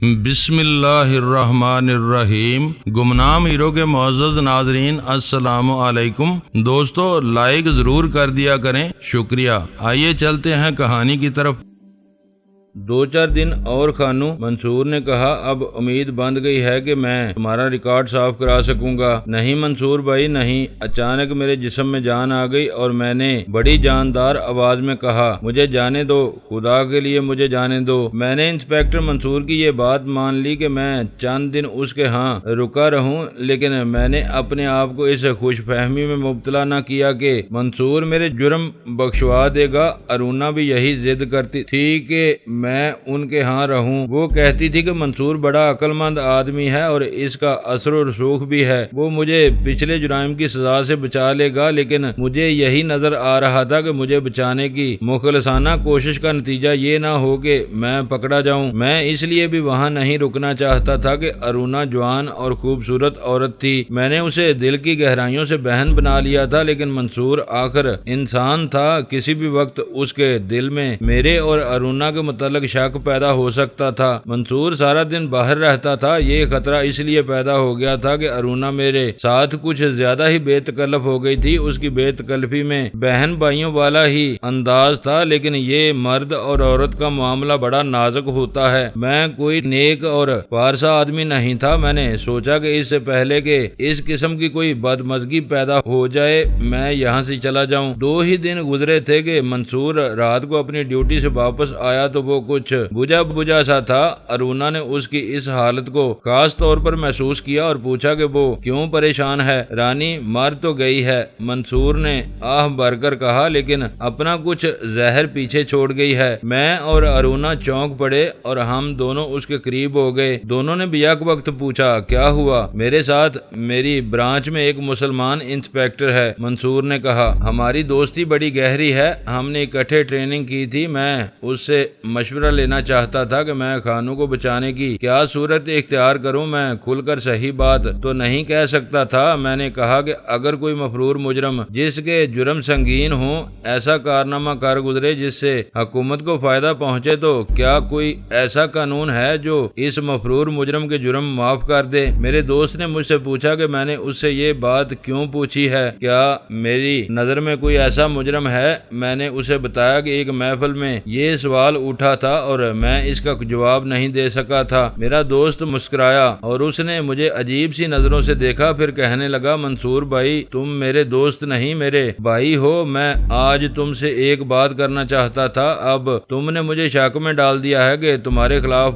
بسم اللہ الرحمن الرحیم۔ گمنام ہیرو کے معزز ناظرین السلام علیکم۔ دوستو لائک ضرور کر دیا کریں، شکریہ۔ آئیے چلتے ہیں کہانی کی طرف۔ 2-4 دن اور خانو، منصور نے کہا، اب امید بند گئی ہے کہ میں تمہارا ریکارڈ صاف کرا سکوں گا۔ نہیں منصور بھائی نہیں۔ اچانک میرے جسم میں جان آ گئی اور میں نے بڑی جاندار آواز میں کہا، مجھے جانے دو، خدا کے لیے مجھے جانے دو۔ میں نے انسپیکٹر منصور کی یہ بات مان لی کہ میں چند دن اس کے ہاں رکا رہوں، لیکن میں نے اپنے آپ کو اس خوش فہمی میں مبتلا نہ کیا کہ منصور میرے جرم بخشوا دے گا۔ ارونا بھی یہی ضد کرتی تھی کہ میں ان کے ہاں رہوں۔ وہ کہتی تھی کہ منصور بڑا عقل مند آدمی ہے اور اس کا اثر و رسوخ بھی ہے، وہ مجھے پچھلے جرائم کی سزا سے بچا لے گا، لیکن مجھے یہی نظر آ رہا تھا کہ مجھے بچانے کی مخلصانہ کوشش کا نتیجہ یہ نہ ہو کہ میں پکڑا جاؤں۔ میں اس لیے بھی وہاں نہیں رکنا چاہتا تھا کہ ارونا جوان اور خوبصورت عورت تھی۔ میں نے اسے دل کی گہرائیوں سے بہن بنا لیا تھا، لیکن منصور آخر انسان تھا، کسی بھی وقت اس کے دل میں میرے اور ارونا کے متعلق شک پیدا ہو سکتا تھا۔ منصور سارا دن باہر رہتا تھا۔ یہ خطرہ اس لیے پیدا ہو گیا تھا کہ ارونا میرے ساتھ کچھ زیادہ ہی بے تکلف ہو گئی تھی۔ اس کی بے تکلفی میں بہن بھائیوں والا ہی انداز تھا، لیکن یہ مرد اور عورت کا معاملہ بڑا نازک ہوتا ہے۔ میں کوئی نیک اور پارسا آدمی نہیں تھا۔ میں نے سوچا کہ اس سے پہلے کہ اس قسم کی کوئی بدمزگی پیدا ہو جائے میں یہاں سے چلا جاؤں۔ 2 ہی دن گزرے تھے کہ منصور رات کو اپنی ڈیوٹی سے واپس آیا تو وہ کچھ بجھا سا تھا۔ ارونا نے اس کی اس حالت کو خاص طور پر محسوس کیا اور پوچھا کہ وہ کیوں پریشان ہے۔ رانی مر تو گئی ہے، منصور نے آہ بھر کر کہا، لیکن اپنا کچھ زہر پیچھے چھوڑ گئی ہے۔ میں اور ارونا چونک پڑے اور ہم دونوں اس کے قریب ہو گئے۔ دونوں نے بیک وقت پوچھا، کیا ہوا؟ میرے ساتھ میری برانچ میں ایک مسلمان انسپیکٹر ہے، منصور نے کہا۔ ہماری دوستی بڑی گہری ہے، ہم نے اکٹھے ٹریننگ کی تھی۔ میں اس سے مشورہ لینا چاہتا تھا کہ میں خانو کو بچانے کی کیا صورت اختیار کروں۔ میں کھل کر صحیح بات تو نہیں کہہ سکتا تھا۔ میں نے کہا کہ اگر کوئی مفرور مجرم جس کے جرم سنگین ہوں ایسا کارنامہ کر گزرے جس سے حکومت کو فائدہ پہنچے تو کیا کوئی ایسا قانون ہے جو اس مفرور مجرم کے جرم معاف کر دے؟ میرے دوست نے مجھ سے پوچھا کہ میں نے اس سے یہ بات کیوں پوچھی ہے، کیا میری نظر میں کوئی ایسا مجرم ہے؟ میں نے اسے بتایا کہ ایک محفل میں یہ سوال اٹھا تھا اور میں اس کا جواب نہیں دے سکا تھا۔ میرا دوست مسکرایا اور اس نے مجھے عجیب سی نظروں سے دیکھا، پھر کہنے لگا، منصور بھائی تم میرے دوست نہیں میرے بھائی ہو۔ میں آج تم سے ایک بات کرنا چاہتا تھا۔ اب تم نے مجھے شک میں ڈال دیا ہے کہ تمہارے خلاف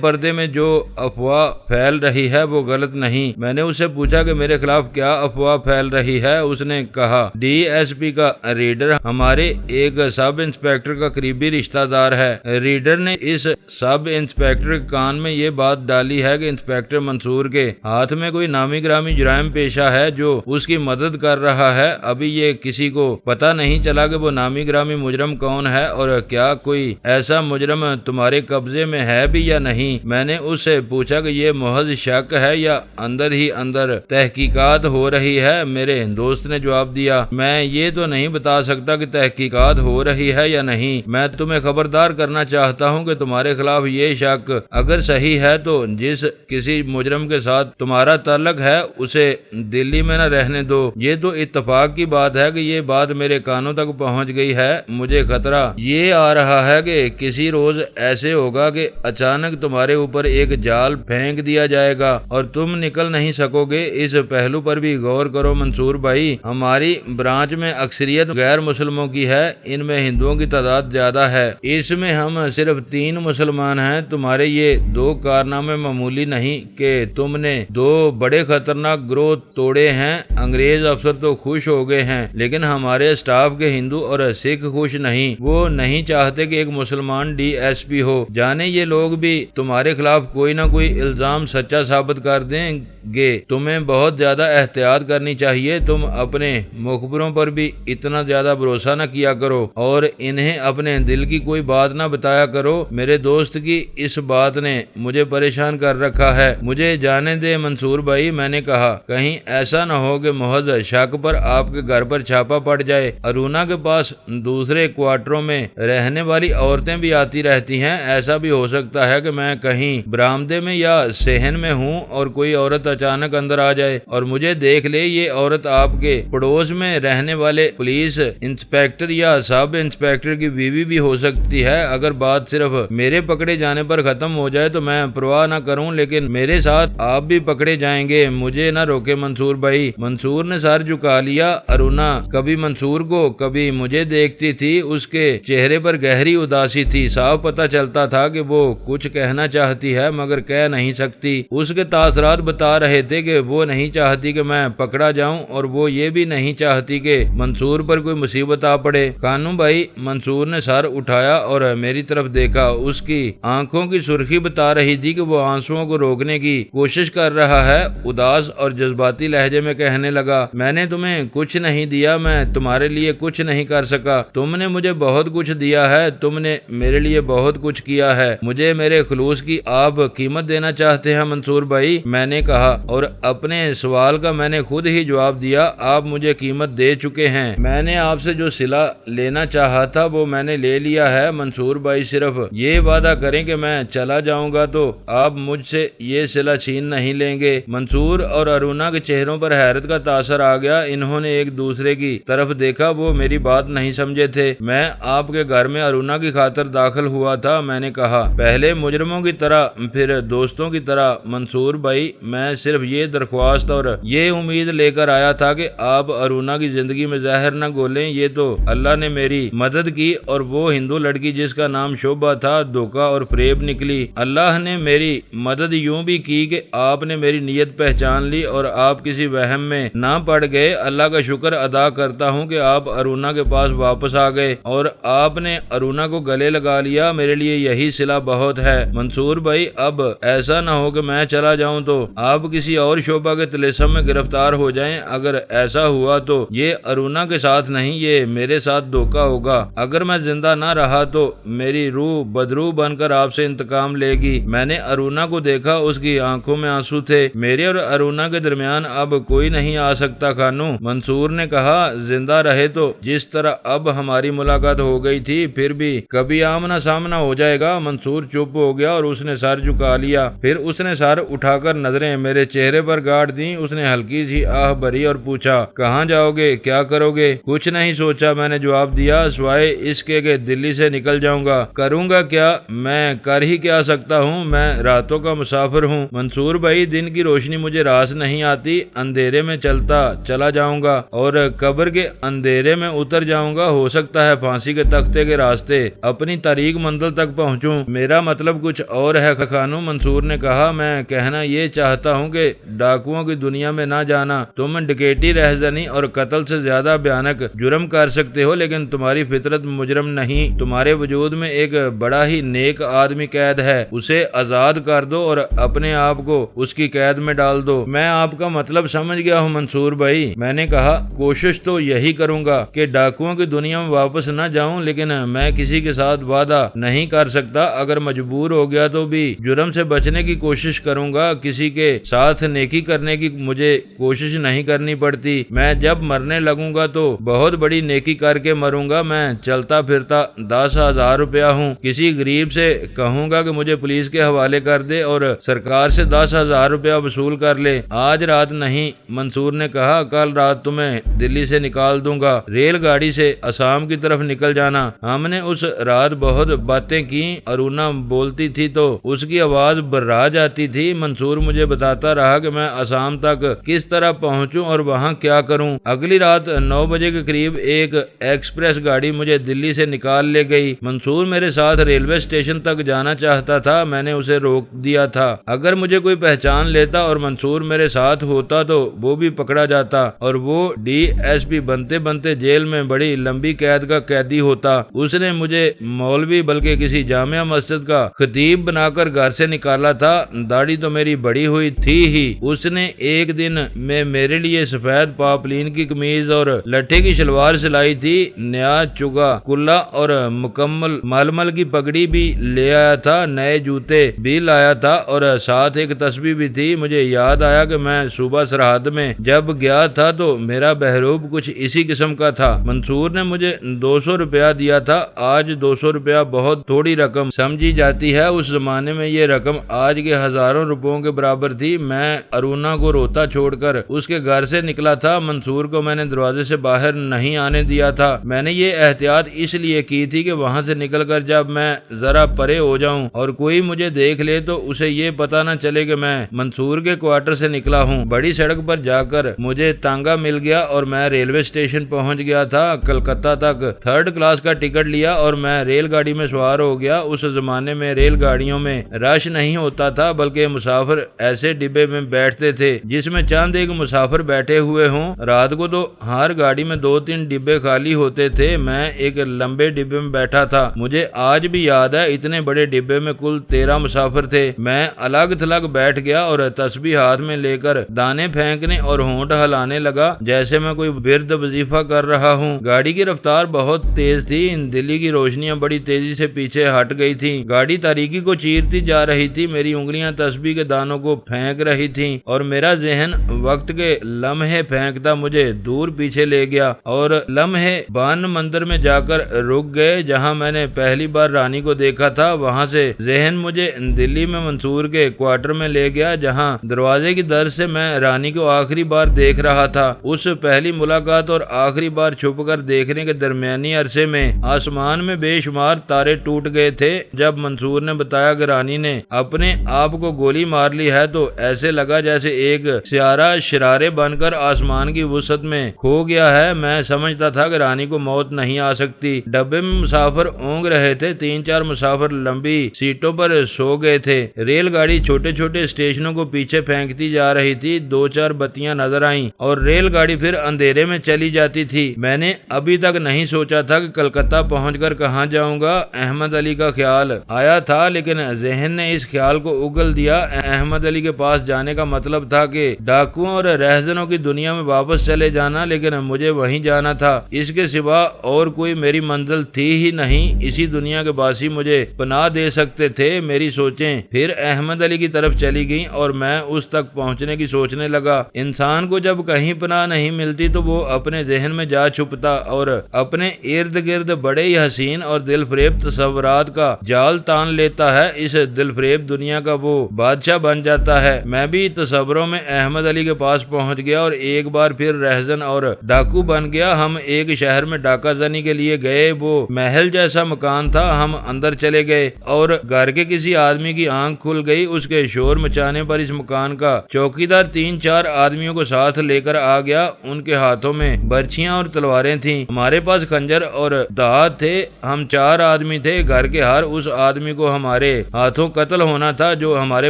پردے میں جو افواہ پھیل رہی ہے وہ غلط نہیں۔ میں نے اس سے پوچھا کہ میرے خلاف کیا افواہ پھیل رہی ہے؟ اس نے کہا، ڈی ایس پی کا ریڈر ہمارے ایک سب انسپیکٹر کا قریبی رشتہ دار ہے۔ ریڈر نے اس سب انسپیکٹر کے کان میں یہ بات ڈالی ہے کہ انسپیکٹر منصور کے ہاتھ میں کوئی نامی گرامی جرائم پیشہ ہے جو اس کی مدد کر رہا ہے۔ ابھی یہ کسی کو پتہ نہیں چلا کہ وہ نامی گرامی مجرم کون ہے اور کیا کوئی ایسا مجرم تمہارے قبضے میں ہے بھی یا نہیں۔ میں نے اس سے پوچھا کہ یہ محض شک ہے یا اندر ہی اندر تحقیقات ہو رہی ہے؟ میرے دوست نے جواب دیا، میں یہ تو نہیں بتا سکتا کہ تحقیقات ہو رہی ہے یا نہیں۔ میں تمہیں خبردار کرنا چاہتا ہوں کہ تمہارے خلاف یہ شک اگر صحیح ہے تو جس کسی مجرم کے ساتھ تمہارا تعلق ہے اسے دلی میں نہ رہنے دو۔ یہ تو اتفاق کی بات ہے کہ یہ بات میرے کانوں تک پہنچ گئی ہے۔ مجھے خطرہ یہ آ رہا ہے کہ کسی روز ایسے ہوگا کہ اچانک تمہارے اوپر ایک جال پھینک دیا جائے گا اور تم نکل نہیں سکو گے۔ اس پہلو پر بھی غور کرو منصور بھائی۔ ہماری برانچ میں اکثریت غیر مسلموں کی ہے، ان میں ہندوؤں کی تعداد زیادہ ہے۔ اس میں ہم صرف 3 مسلمان ہیں۔ تمہارے یہ 2 کارنامے معمولی نہیں کہ تم نے 2 بڑے خطرناک گروہ توڑے ہیں۔ انگریز افسر تو خوش ہو گئے ہیں، لیکن ہمارے اسٹاف کے ہندو اور سکھ خوش نہیں۔ وہ نہیں چاہتے کہ ایک مسلمان ڈی ایس پی ہو۔ جانے یہ لوگ بھی تمہارے خلاف کوئی نہ کوئی الزام سچا ثابت کر دیں گے۔ تمہیں بہت زیادہ احتیاط کرنی چاہیے۔ تم اپنے مخبروں پر بھی اتنا زیادہ بھروسہ نہ کیا کرو اور انہیں اپنے دل کی کوئی بات نہ بتا بتایا کرو، میرے دوست کی اس بات نے مجھے پریشان کر رکھا ہے، مجھے جانے دے منصور بھائی، میں نے کہا۔ کہیں ایسا نہ ہو کہ محض شک پر آپ کے گھر پر چھاپا پڑ جائے۔ ارونا کے پاس دوسرے کوارٹروں میں رہنے والی عورتیں بھی آتی رہتی ہیں، ایسا بھی ہو سکتا ہے کہ میں کہیں برآمدے میں یا صحن میں ہوں اور کوئی عورت اچانک اندر آ جائے اور مجھے دیکھ لے۔ یہ عورت آپ کے پڑوس میں رہنے والے پولیس انسپیکٹر یا سب انسپیکٹر کی بیوی بھی ہو سکتی ہے۔ اگر بات صرف میرے پکڑے جانے پر ختم ہو جائے تو میں پرواہ نہ کروں، لیکن میرے ساتھ آپ بھی پکڑے جائیں گے، مجھے نہ روکے منصور بھائی۔ منصور نے سر جھکا لیا۔ ارونا کبھی منصور کو کبھی مجھے دیکھتی تھی، اس کے چہرے پر گہری اداسی تھی، صاف پتہ چلتا تھا کہ وہ کچھ کہنا چاہتی ہے مگر کہہ نہیں سکتی۔ اس کے تاثرات بتا رہے تھے کہ وہ نہیں چاہتی کہ میں پکڑا جاؤں اور وہ یہ بھی نہیں چاہتی کہ منصور پر کوئی مصیبت آ پڑے۔ کانو بھائی، منصور نے سر اٹھایا اور میری طرف دیکھا۔ اس کی آنکھوں کی سرخی بتا رہی تھی کہ وہ آنسوؤں کو روکنے کی کوشش کر رہا ہے۔ اداس اور جذباتی لہجے میں کہنے لگا، میں نے تمہیں کچھ نہیں دیا، میں تمہارے لیے کچھ نہیں کر سکا، تم نے مجھے بہت کچھ دیا ہے، تم نے میرے لیے بہت کچھ کیا ہے، مجھے میرے خلوص کی آپ قیمت دینا چاہتے ہیں منصور بھائی، میں نے کہا، اور اپنے سوال کا میں نے خود ہی جواب دیا، آپ مجھے قیمت دے چکے ہیں، میں نے آپ سے جو صلہ لینا چاہا تھا وہ میں نے لے لیا ہے۔ منصور بھائی صرف یہ وعدہ کریں کہ میں چلا جاؤں گا تو آپ مجھ سے یہ صلہ چھین نہیں لیں گے۔ منصور اور ارونا کے چہروں پر حیرت کا تاثر آ گیا، انہوں نے ایک دوسرے کی طرف دیکھا، وہ میری بات نہیں سمجھے تھے۔ میں آپ کے گھر میں ارونا کی خاطر داخل ہوا تھا، میں نے کہا، پہلے مجرموں کی طرح پھر دوستوں کی طرح۔ منصور بھائی، میں صرف یہ درخواست اور یہ امید لے کر آیا تھا کہ آپ ارونا کی زندگی میں زہر نہ گھولیں، یہ تو اللہ نے میری مدد کی اور وہ ہندو لڑکی جس کا نام شوبھا تھا دھوکہ اور فریب نکلی۔ اللہ نے میری مدد یوں بھی کی کہ آپ نے میری نیت پہچان لی اور آپ کسی وہم میں نہ پڑ گئے۔ اللہ کا شکر ادا کرتا ہوں کہ آپ ارونا کے پاس واپس آ گئے اور آپ نے ارونا کو گلے لگا لیا، میرے لیے یہی صلہ بہت ہے۔ منصور بھائی، اب ایسا نہ ہو کہ میں چلا جاؤں تو آپ کسی اور شعبہ کے طلسم میں گرفتار ہو جائیں، اگر ایسا ہوا تو یہ ارونا کے ساتھ نہیں، یہ میرے ساتھ دھوکہ ہوگا۔ اگر میں زندہ نہ رہا تو میری روح بدروح بن کر آپ سے انتقام لے گی۔ میں نے ارونا کو دیکھا، اس کی آنکھوں میں آنسو تھے۔ میرے اور ارونا کے درمیان اب کوئی نہیں آ سکتا خانو، منصور نے کہا، زندہ رہے تو جس طرح اب ہماری ملاقات ہو گئی تھی پھر بھی کبھی آمنا سامنا ہو جائے گا۔ منصور چپ ہو گیا اور اس نے سر جھکا لیا، پھر اس نے سر اٹھا کر نظریں میرے چہرے پر گاڑ دیں۔ اس نے ہلکی سی آہ بھری اور پوچھا، کہاں جاؤ گے، کیا کرو گے؟ کچھ نہیں سوچا، میں نے جواب دیا، سوائے اس کے کہ دلی سے نکل جاؤں گا۔ کروں گا کیا؟ میں کر ہی کیا سکتا ہوں، میں راتوں کا مسافر ہوں منصور بھائی، دن کی روشنی مجھے راس نہیں آتی، اندھیرے میں چلا جاؤں گا اور قبر کے اندھیرے میں اتر جاؤں گا، ہو سکتا ہے پھانسی کے تختے کے راستے اپنی طریق منزل تک پہنچوں۔ میرا مطلب کچھ اور ہے خانو، منصور نے کہا، میں کہنا یہ چاہتا ہوں کہ ڈاکوؤں کی دنیا میں نہ جانا، تم ڈکیٹی، رہزنی اور قتل سے زیادہ بھیانک جرم کر سکتے ہو لیکن تمہاری فطرت مجرم نہیں، تمہارے وجود میں ایک بڑا ہی نیک آدمی قید ہے، اسے آزاد کر دو اور اپنے آپ کو اس کی قید میں ڈال دو۔ میں آپ کا مطلب سمجھ گیا ہوں منصور بھائی، میں نے کہا، کوشش تو یہی کروں گا کہ ڈاکوؤں کی دنیا میں واپس نہ جاؤں، لیکن میں کسی کے ساتھ وعدہ نہیں کر سکتا، اگر مجبور ہو گیا تو بھی جرم سے بچنے کی کوشش کروں گا، کسی کے ساتھ نیکی کرنے کی مجھے کوشش نہیں کرنی پڑتی، میں جب مرنے لگوں گا تو بہت بڑی نیکی کر کے مروں گا، میں چلتا پھرتا 10,000 روپیہ ہوں، کسی غریب سے کہوں گا کہ مجھے پولیس کے حوالے کر دے اور سرکار سے 10,000 روپیہ وصول کر لے، آج رات نہیں، منصور نے کہا، کل رات تمہیں دلی سے نکال دوں گا، ریل گاڑی سے آسام کی طرف نکل جانا۔ ہم نے اس رات بہت باتیں کی، ارونا بولتی تھی تو اس کی آواز برا جاتی تھی، منصور مجھے بتاتا رہا کہ میں آسام تک کس طرح پہنچوں اور وہاں کیا کروں۔ اگلی رات 9 بجے کے قریب ایک ایکسپریس گاڑی مجھے دلی سے نکال لے گئی۔ منصور میرے ساتھ ریلوے اسٹیشن تک جانا چاہتا تھا، میں نے اسے روک دیا تھا، اگر مجھے کوئی پہچان لیتا اور منصور میرے ساتھ ہوتا تو وہ بھی پکڑا جاتا اور وہ DSP بنتے بنتے جیل میں بڑی لمبی قید کا قیدی ہوتا۔ اس نے مجھے مولوی بلکہ کسی جامع مسجد کا خطیب بنا کر گھر سے نکالا تھا، داڑھی تو میری بڑی ہوئی تھی ہی، اس نے ایک دن میں میرے لیے سفید پاپلین کی قمیض اور لٹھے کی شلوار سلائی تھی، نیا چگا کلا اور مکمل ململ کی پگڑی بھی لے آیا تھا، نئے جوتے بھی لایا تھا اور ساتھ ایک تسبیح بھی تھی۔ مجھے یاد آیا کہ میں صوبہ سرحد میں جب گیا تھا تو میرا بہروب کچھ اسی قسم کا تھا۔ منصور نے مجھے 200 روپیہ دیا تھا۔ آج 200 روپیہ بہت تھوڑی رقم سمجھی جاتی ہے، اس زمانے میں یہ رقم آج کے ہزاروں روپوں کے برابر تھی۔ میں ارونا کو روتا چھوڑ کر اس کے گھر سے نکلا تھا۔ منصور کو میں نے دروازے سے باہر نہیں آنے دیا تھا۔ میں نے یہ احتیاط اس لیے کی تھی کہ وہاں سے نکل کر جب میں ذرا پرے ہو جاؤں اور کوئی مجھے دیکھ لے تو اسے یہ پتا نہ چلے کہ میں منصور کے کوارٹر سے نکلا ہوں۔ بڑی سڑک پر جا کر مجھے تانگا مل گیا اور میں ریلوے اسٹیشن پہنچ گیا تھا۔ کلکتہ تک 3rd کلاس کا ٹکٹ لیا اور میں ریل گاڑی میں سوار ہو گیا۔ اس زمانے میں ریل گاڑیوں میں رش نہیں ہوتا تھا، بلکہ مسافر ایسے ڈبے میں بیٹھتے تھے جس میں چند ایک مسافر بیٹھے ہوئے ہوں۔ رات کو تو ہر گاڑی میں 2-3 ڈبے خالی ہوتے تھے۔ میں ایک لمبے ڈبے میں بیٹھا تھا۔ مجھے آج بھی یاد ہے اتنے بڑے ڈبے میں کل 13 مسافر تھے۔ میں الگ تھلگ بیٹھ گیا اور تسبیح ہاتھ میں لے کر دانے پھینکنے اور ہونٹ ہلانے لگا جیسے میں کوئی ورد وظیفہ کر رہا ہوں۔ گاڑی کی رفتار بہت تیز تھی۔ دلی کی روشنیاں بڑی تیزی سے پیچھے ہٹ گئی تھی۔ گاڑی تاریکی کو چیرتی جا رہی تھی۔ میری انگلیاں تسبیح کے دانوں کو پھینک رہی تھیں اور میرا ذہن وقت کے لمحے پھینکتا مجھے دور پیچھے لے گیا اور لمحے بان مندر میں جا کر رک گئے جہاں میں نے پہلی بار رانی کو دیکھا تھا۔ وہاں سے ذہن مجھے دلی میں منصور کے کوارٹر میں لے گیا جہاں دروازے کی در سے میں رانی کو آخری بار دیکھ رہا تھا۔ اس پہلی ملاقات اور آخری بار چھپ کر دیکھنے کے درمیانی عرصے میں آسمان میں بے شمار تارے ٹوٹ گئے تھے۔ جب منصور نے بتایا کہ رانی نے اپنے آپ کو گولی مار لی ہے تو ایسے لگا جیسے ایک سیارہ شرارے بن کر آسمان کی وسعت میں کھو گیا ہے۔ میں سمجھتا تھا کہ رانی کو موت نہیں آ سکتی۔ ڈبے میں مسافر اونگ رہے تھے۔ 3-4 مسافر لمبی سیٹوں پر سو گئے تھے۔ ریل گاڑی چھوٹے چھوٹے اسٹیشنوں کو پیچھے پھینکتی جا رہی تھی۔ 2-4 بتیاں نظر آئیں اور ریل گاڑی پھر اندھیرے میں چلی جاتی تھی۔ میں نے ابھی تک نہیں سوچا تھا کہ کلکتہ پہنچ کر کہاں جاؤں گا۔ احمد علی کا خیال آیا تھا لیکن ذہن نے اس خیال کو اگل دیا۔ احمد علی کے پاس جانے کا مطلب تھا کہ ڈاکوؤں اور رہزنوں کی دنیا میں واپس چلے جانا، لیکن مجھے وہیں جانا تھا۔ اس کے سوا اور کوئی میری منزل تھی ہی نہیں۔ اسی دنیا کے باسی مجھے پناہ دے سکتے تھے۔ میری سوچیں پھر احمد علی کی طرف چلی گئیں اور میں اس تک پہنچنے کی سوچنے لگا۔ انسان کو جب کہیں پناہ نہیں ملتی تو وہ اپنے ذہن میں جا چھپتا اور اپنے ارد گرد بڑے ہی حسین اور دل فریب تصورات کا جال تان لیتا ہے۔ اس دل فریب دنیا کا وہ بادشاہ بن جاتا ہے۔ میں بھی تصوروں میں احمد علی کے پاس پہنچ گیا اور ایک بار پھر رہزن اور ڈاکو بن گیا۔ ہم ایک شہر میں ڈاکہ زنی کے لیے گئے۔ وہ محل جیسا مکان تھا۔ ہم اندر چلے گئے اور گھر کے کسی آدمی کی آنکھ کھل گئی۔ اس کے شور مچانے پر اس مکان کا چوکیدار 3-4 آدمیوں کو ساتھ لے کر آ گیا۔ ان کے ہاتھوں میں برچیاں اور تلواریں تھیں۔ ہمارے پاس خنجر اور دھات تھے۔ ہم 4 آدمی تھے۔ گھر کے ہر اس آدمی کو ہمارے ہاتھوں قتل ہونا تھا جو ہمارے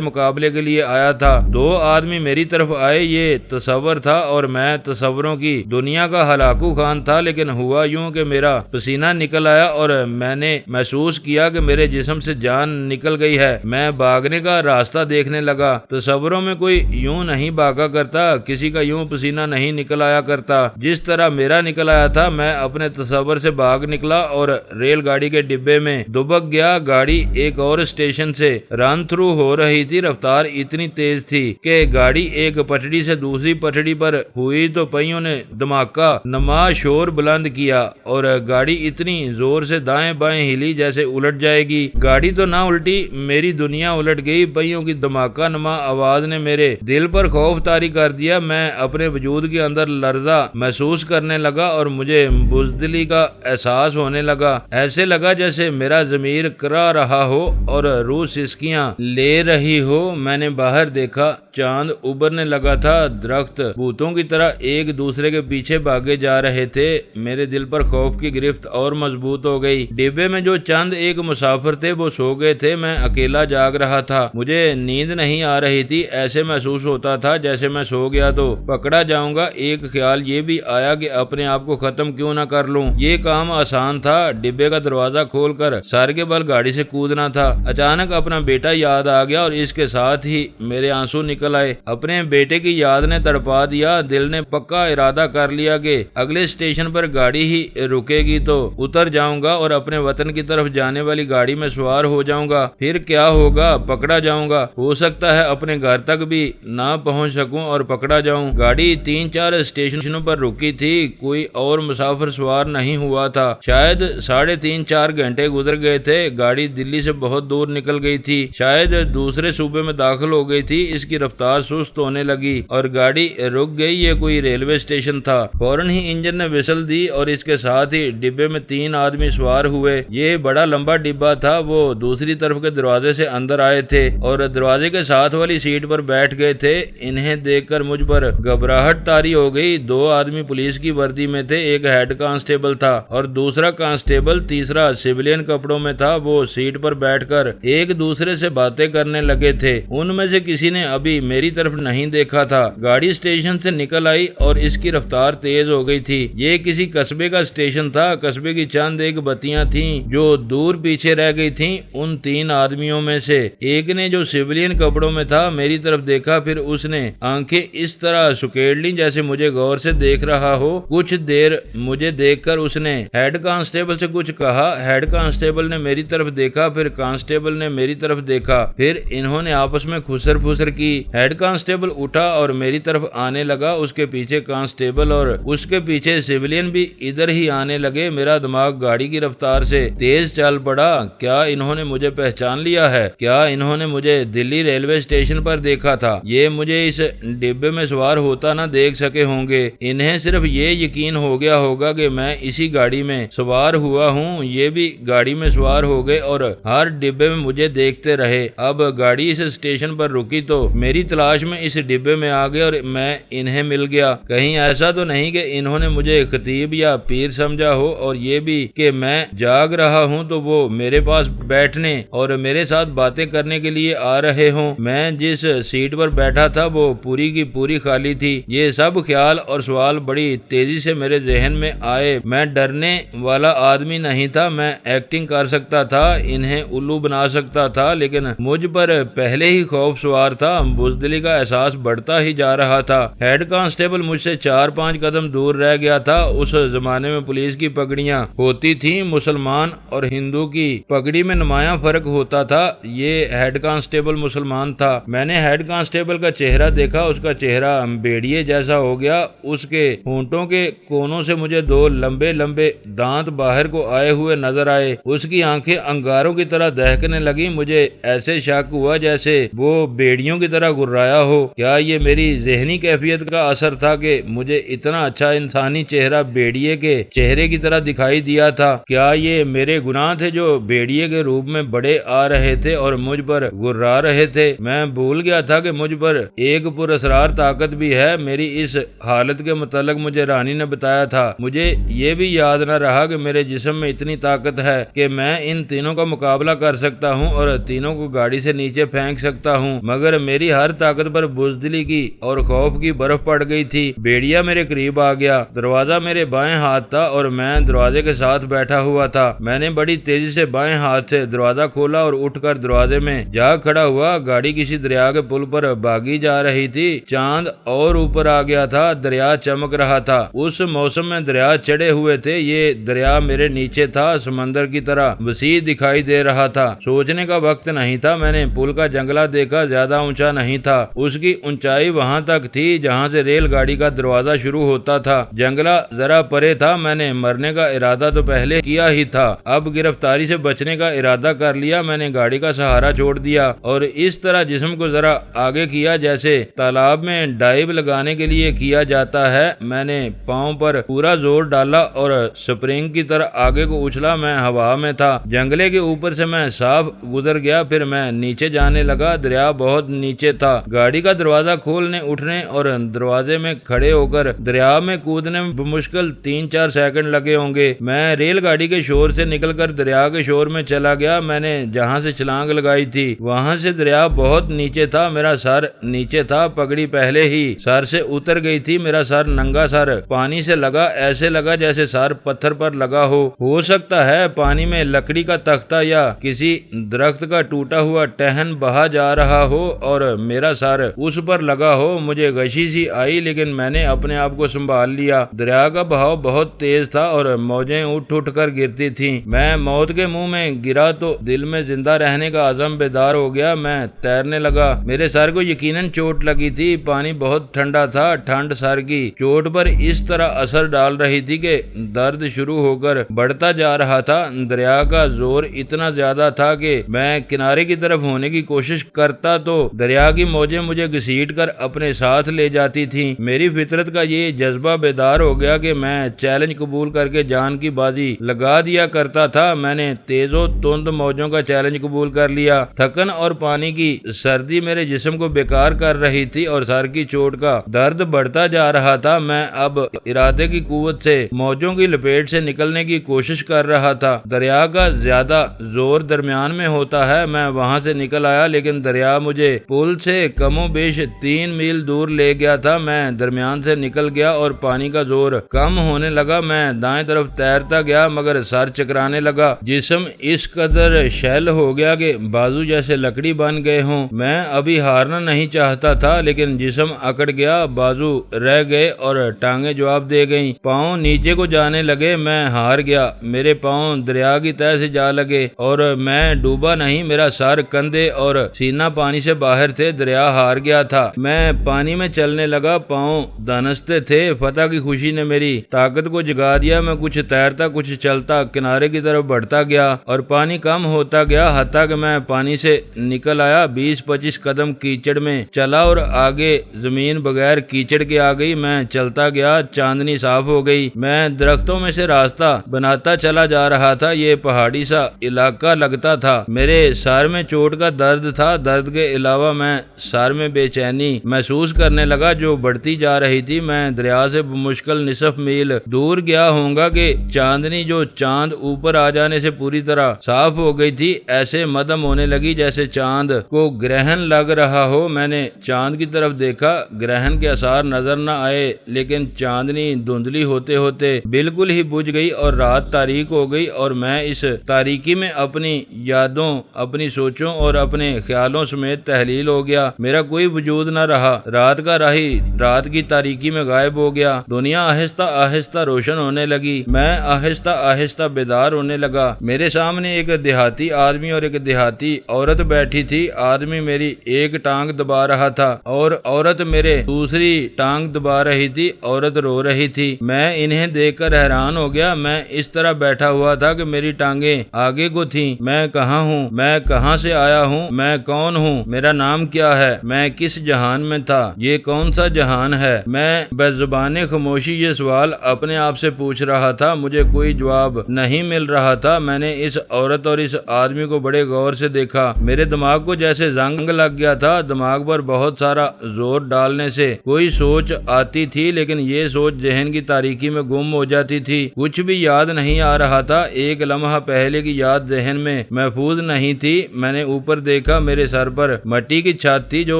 مقابلے کے لیے آیا تھا۔ 2 آدمی میری طرف آئے۔ یہ تصور تھا اور میں تصوروں کی دنیا کا ہلاکو خان تھا، لیکن ہوا یوں کہ میرا پسینہ نکل آیا اور میں نے محسوس کیا کہ میرے جسم سے جان نکل گئی ہے۔ میں بھاگنے کا راستہ دیکھنے لگا۔ تصوروں میں کوئی یوں نہیں بھاگا کرتا، کسی کا یوں پسینہ نہیں نکل آیا کرتا جس طرح میرا نکل آیا تھا۔ میں اپنے تصور سے بھاگ نکلا اور ریل گاڑی کے ڈبے میں دبک گیا۔ گاڑی ایک اور اسٹیشن سے رن تھرو ہو رہی تھی۔ رفتار اتنی تیز تھی کہ گاڑی ایک پٹڑی سے دوسری پٹڑی پر ہوئی تو پہیوں نے دھماکہ نما شور بلند کیا اور گاڑی اتنی زور سے دائیں بائیں ہلی جیسے الٹ جائے گی۔ گاڑی تو نہ الٹی، میری دنیا الٹ گئی۔ پہیوں کی دھماکہ نما آواز نے میرے دل پر خوف طاری کر دیا۔ میں اپنے وجود کے اندر لرزہ محسوس کرنے لگا اور مجھے بزدلی کا احساس ہونے لگا۔ ایسے لگا جیسے میرا ضمیر کرا رہا ہو اور روح سسکیاں لے رہی ہو۔ میں نے باہر دیکھا، چاند ابھرنے لگا تھا۔ درخت بھوتوں کی طرح ایک دوسرے کے پیچھے بھاگے جا رہے تھے۔ میرے دل پر خوف کی گرفت اور مضبوط ہو گئی۔ ڈبے میں جو چند ایک مسافر تھے وہ سو گئے تھے۔ میں اکیلا جاگ رہا تھا۔ مجھے نیند نہیں آ رہی تھی۔ ایسے محسوس ہوتا تھا جیسے میں سو گیا تو پکڑا جاؤں گا۔ ایک خیال یہ بھی آیا کہ اپنے آپ کو ختم کیوں نہ کر لوں۔ یہ کام آسان تھا۔ ڈبے کا دروازہ کھول کر سر کے بل گاڑی سے کودنا تھا۔ اچانک اپنا بیٹا یاد آ گیا اور اس کے ساتھ ہی میرے آنسو نکل آئے۔ اپنے بیٹے کی یاد نے تڑپا دیا۔ دل نے پکا ارادہ کر لیا کہ اگلے اسٹیشن پر گاڑی ہی رکے گی تو اتر جاؤں گا اور اپنے وطن وطن کی طرف جانے والی گاڑی میں سوار ہو جاؤں گا، پھر کیا ہوگا؟ پکڑا جاؤں گا، ہو سکتا ہے اپنے گھر تک بھی نہ پہنچ سکوں اور پکڑا جاؤں۔ گاڑی 3-4 اسٹیشنوں پر رکی تھی، کوئی اور مسافر سوار نہیں ہوا تھا۔ شاید 3.5-4 گھنٹے گزر گئے تھے۔ گاڑی دلی سے بہت دور نکل گئی تھی، شاید دوسرے صوبے میں داخل ہو گئی تھی۔ اس کی رفتار سست ہونے لگی اور گاڑی رک گئی۔ یہ کوئی ریلوے اسٹیشن تھا۔ فوراً ہی انجن نے وسل دی اور اس کے ساتھ ہی ڈبے میں 3 آدمی سوار ہوئے۔ یہ بڑا لمبا ڈبہ تھا۔ وہ دوسری طرف کے دروازے سے اندر آئے تھے اور دروازے کے ساتھ والی سیٹ پر بیٹھ گئے تھے۔ انہیں دیکھ کر مجھ پر گھبراہٹ طاری ہو گئی۔ 2 آدمی پولیس کی وردی میں تھے، ایک ہیڈ کانسٹیبل تھا اور دوسرا کانسٹیبل، تیسرا سویلین کپڑوں میں تھا۔ وہ سیٹ پر بیٹھ کر ایک دوسرے سے باتیں کرنے لگے تھے۔ ان میں سے کسی نے ابھی میری طرف نہیں دیکھا تھا۔ گاڑی اسٹیشن سے نکل آئی اور اس کی رفتار تیز ہو گئی تھی۔ یہ کسی قصبے کا اسٹیشن تھا۔ قصبے کی چند ایک بتیاں تھیں جو دور پیچھے رہ گئی تھیں۔ ان 3 آدمیوں میں سے ایک نے، جو سویلین کپڑوں میں تھا، میری طرف دیکھا، پھر اس نے آنکھیں اس طرح سکیڑ لیں جیسے مجھے غور سے دیکھ رہا ہو۔ کچھ دیر مجھے دیکھ کر اس نے ہیڈ کانسٹیبل سے کچھ کہا۔ ہیڈ کانسٹیبل نے میری طرف دیکھا، پھر کانسٹیبل نے میری طرف دیکھا، پھر انہوں نے آپس میں خسر پھسر کی۔ ہیڈ کانسٹیبل اٹھا اور میری طرف آنے لگا، اس کے پیچھے کانسٹیبل اور اس کے پیچھے سویلین بھی ادھر ہی آنے لگے۔ میرا دماغ گاڑی کی رفتار سے تیز چل پڑا۔ کیا انہوں نے مجھے پہچان لیا ہے؟ کیا انہوں نے مجھے دلی ریلوے اسٹیشن پر دیکھا تھا؟ یہ مجھے اس ڈبے میں سوار ہوتا نہ دیکھ سکے ہوں گے۔ انہیں صرف یہ یقین ہو گیا ہوگا کہ میں اسی گاڑی میں سوار ہوا ہوں۔ یہ بھی گاڑی میں سوار ہو گئے اور ہر ڈبے میں مجھے دیکھتے رہے۔ اب گاڑی اس اسٹیشن پر رکی تو میری تلاش میں اس ڈبے میں آ گئے اور میں انہیں مل گیا۔ کہیں ایسا تو نہیں کہ انہوں نے مجھے خطیب یا پیر سمجھا ہو، اور یہ بھی کہ میں جاگ رہا ہوں تو وہ میرے پاس بیٹھنے اور میرے ساتھ باتیں کرنے کے لیے آ رہے ہوں۔ میں جس سیٹ پر بیٹھا تھا وہ پوری کی پوری خالی تھی۔ یہ سب خیال اور سوال بڑی تیزی سے میرے ذہن میں آئے۔ میں ڈرنے والا آدمی نہیں تھا، میں ایکٹنگ کر سکتا تھا، انہیں الو بنا سکتا تھا، لیکن مجھ پر پہلے ہی خوف سوار تھا۔ بزدلی کا احساس بڑھتا ہی جا رہا تھا۔ ہیڈ کانسٹیبل مجھ سے 4-5 قدم دور رہ گیا تھا۔ اس زمانے میں پولیس کی پگڑیاں ہوتی تھیں، مسلمان اور ہندو کی پگڑی میں نمایاں فرق ہوتا تھا۔ یہ ہیڈ کانسٹیبل مسلمان تھا۔ میں نے ہیڈ کانسٹیبل کا چہرہ دیکھا، اس کا چہرہ بیڑیے جیسا ہو گیا۔ اس کے ہونٹوں کے کونوں سے مجھے 2 لمبے لمبے دانت باہر کو آئے ہوئے نظر آئے۔ اس کی آنکھیں انگاروں کی طرح دہکنے لگی۔ مجھے ایسے شک ہوا جیسے وہ بیڑیوں کی طرح گررایا ہو۔ کیا یہ میری ذہنی کیفیت کا اثر تھا کہ مجھے اتنا اچھا انسانی چہرہ بیڑیے کے چہرے کی طرح دکھائی دیا تھا؟ کیا یہ میرے گناہ تھے جو بیڑیے کے روپ میں بڑے آ رہے تھے اور مجھ پر گررا رہے تھے؟ میں بھول گیا تھا کہ مجھ پر ایک پراسرار طاقت بھی ہے۔ میری اس حالت کے متعلق مجھے رانی نے بتایا تھا۔ مجھے یہ بھی یاد نہ رہا کہ میرے جسم میں اتنی طاقت ہے کہ میں ان تینوں کا مقابلہ کر سکتا ہوں اور تینوں کو گاڑی سے نیچے پھینک سکتا ہوں، مگر میری ہر طاقت پر بزدلی کی اور خوف کی برف پڑ گئی تھی۔ بیڑیا میرے قریب آ گیا۔ دروازہ میرے بائیں ہاتھ تھا اور میں دروازے کے ساتھ بیٹھا ہوا تھا۔ میں نے بڑی تیزی سے بائیں ہاتھ سے دروازہ کھولا اور اٹھ کر دروازے میں جا کھڑا ہوا۔ گاڑی کسی دریا کے پل پر بھاگی جا رہی تھی۔ چاند اور اوپر آ گیا تھا، دریا چمک رہا تھا۔ اس موسم میں دریا چڑھے ہوئے تھے۔ یہ دریا میرے نیچے تھا، سمندر کی طرح وسیع دکھائی دے رہا تھا۔ سوچنے کا وقت نہیں تھا۔ میں نے پل کا جنگلہ دیکھا، زیادہ اونچا نہیں تھا۔ اس کی اونچائی وہاں تک تھی جہاں سے ریل گاڑی کا دروازہ شروع ہوتا تھا۔ جنگلہ ذرا پرے تھا۔ میں نے مرنے کا ارادہ تو پہلے کیا ہی تھا، اب گرفتاری سے بچنے کا ارادہ کر لیا۔ میں نے گاڑی کا سہارا چھوڑ دیا اور اس طرح جسم کو ذرا آگے کیا جیسے تالاب میں ڈائیو لگانے کے لیے کیا جاتا ہے۔ میں نے پاؤں پر پورا زور ڈالا اور سپرنگ کی طرح آگے کو اچھلا۔ میں ہوا میں تھا۔ جنگلے کے اوپر سے میں صاف گزر گیا، پھر میں نیچے جانے لگا۔ دریا بہت نیچے تھا۔ گاڑی کا دروازہ کھولنے، اٹھنے اور دروازے میں کھڑے ہو کر دریا میں کودنے میں بمشکل 3-4 سیکنڈ لگے ہوں گے۔ میں ریل گاڑی کے شور سے نکل کر دریا کے شور میں چلا گیا۔ میں نے جہاں سے چھلانگ لگائی تھی وہاں سے دریا بہت نیچے تھا۔ میرا سر نیچے تھا، پگڑی پہلے ہی سر سے اتر گئی تھی۔ میرا سر ننگا سر پانی سے لگا، ایسے لگا جیسے سر پتھر پر لگا ہو سکتا ہے پانی میں لکڑی کا تختہ یا کسی درخت کا ٹوٹا ہوا ٹہن بہا جا رہا ہو اور میرا سر اس پر لگا ہو۔ مجھے غشی سی آئی لیکن میں نے اپنے آپ کو سنبھال لیا۔ دریا کا بہاؤ بہت تیز تھا اور موجیں اٹھ اٹھ کر گرتی تھیں۔ میں موت کے منہ میں گرا تو دل میں زندہ رہنے کا عزم بیدار ہو گیا۔ میں تیرنے لگا۔ میرے سر کو یقیناً چوٹ لگی تھی۔ پانی بہت ٹھنڈا تھا۔ ٹھنڈ سر کی چوٹ پر اس طرح اثر ڈال رہی تھی کہ درد شروع ہو کر بڑھتا جا رہا تھا۔ دریا کا زور اتنا زیادہ تھا کہ میں کنارے کی طرف ہونے کی کوشش کرتا تو دریا کی موجیں مجھے گھسیٹ کر اپنے ساتھ لے جاتی تھیں۔ میری فطرت کا یہ جذبہ بیدار ہو گیا کہ میں چیلنج قبول کر کے جان کی بازی لگا دیا کرتا تھا۔ میں نے تیز و تند موجوں کا چیلنج قبول کر لیا۔ تھکن اور پانی کی سردی میرے جسم کو بیکار کر رہی تھی اور سر کی چوٹ کا درد بڑھتا جا رہا تھا۔ میں اب ارادے کی قوت سے موجوں کی لپیٹ سے نکلنے کی کوشش کر رہا تھا۔ دریا کا زیادہ زور درمیان میں ہوتا ہے۔ میں وہاں سے نکل آیا لیکن دریا مجھے پل سے کم و بیش 3 میل دور لے گیا تھا۔ میں درمیان سے نکل گیا اور پانی کا زور کم ہونے لگا۔ میں دائیں طرف تیرتا گیا مگر سر چکرانے لگا۔ جسم اس قدر شیل ہو گیا کہ بازو جیسے لکڑی بن گئے ہوں۔ میں ابھی ہارنا نہیں چاہتا تھا لیکن جسم اکڑ گیا، بازو رہ گئے اور ٹانگیں جواب دے گئیں۔ پاؤں نیچے کو جانے لگے۔ میں ہار گیا۔ میرے پاؤں دریا کی تہہ سے جا لگے اور میں ڈوبا نہیں۔ میرا سر، کندھے اور سینہ پانی سے باہر تھے۔ دریا ہار گیا تھا۔ میں پانی میں چلنے لگا۔ پاؤں دھنستے تھے۔ فتح کی خوشی نے میری طاقت کو جگا دیا۔ میں کچھ تیرتا کچھ چلتا کنارے کی طرف بڑھتا گیا اور پانی کم ہوتا گیا حتیٰ کہ میں پانی سے نکل آیا۔ 20-25 قدم کیچڑ میں چلا اور آگے زمین بغیر کیچڑ کے آ گئی۔ میں چلتا گیا۔ چاندنی صاف ہو گئی۔ میں درختوں میں سے راستہ بناتا چلا جا رہا تھا۔ یہ پہاڑی سا علاقہ لگتا تھا۔ میرے سر میں چوٹ کا درد تھا۔ درد کے علاوہ میں سر میں بے چینی محسوس کرنے لگا جو بڑھتی جا رہی تھی۔ میں دریا سے بمشکل نصف میل دور گیا ہوں گا کہ چاندنی جو چاند اوپر آ جانے سے پوری طرح صاف ہو گئی تھی ایسے مدھم ہونے لگی جیسے چاند کو گرہن لگ رہا ہو۔ میں نے چاند کی طرف دیکھا۔ گرہن کے آثار نظر نہ آئے لیکن چاندنی دھندلی ہوتے ہوتے بالکل ہی بجھ گئی اور رات تاریک ہو گئی اور میں اس تاریکی میں اپنی یادوں، اپنی سوچوں اور اپنے خیالوں سمیت تحلیل ہو گیا۔ میرا کوئی وجود نہ رہا۔ رات کا راہی رات کی تاریکی میں غائب ہو گیا۔ دنیا آہستہ آہستہ روشن ہونے لگی۔ میں آہستہ آہستہ بیدار ہونے لگا۔ میرے سامنے ایک دیہاتی آدمی اور ایک دیہاتی عورت بیٹھی تھی۔ آدمی میری ایک ٹانگ دبا رہا تھا اور عورت میرے دوسری ٹانگ دبا رہی تھی۔ عورت رو رہی تھی۔ میں انہیں دیکھ کر حیران ہو گیا۔ میں اس طرح بیٹھا ہوا تھا کہ میری ٹانگیں آگے کو تھیں۔ میں کہاں ہوں؟ میں کہاں سے آیا ہوں؟ میں کون ہوں؟ میرا نام کیا ہے؟ میں کس جہان میں تھا؟ یہ کون سا جہان ہے؟ میں بے زبان خاموشی یہ سوال اپنے آپ سے پوچھ رہا تھا۔ مجھے کوئی جواب نہیں مل رہا تھا۔ میں نے اس عورت اور اس آدمی کو بڑے غور سے دیکھا۔ میرے دماغ کو جیسے زنگ لگ گیا تھا۔ دماغ پر بہت سارا زور ڈالنے سے کوئی سوچ آتی تھی لیکن یہ سوچ ذہن کی تاریکی میں گم ہو جاتی تھی۔ کچھ بھی یاد نہیں آ رہا تھا۔ ایک لمحہ پہلے کی یاد ذہن میں محفوظ نہیں تھی۔ میں نے اوپر دیکھا۔ میرے سر پر مٹی کی چھت تھی جو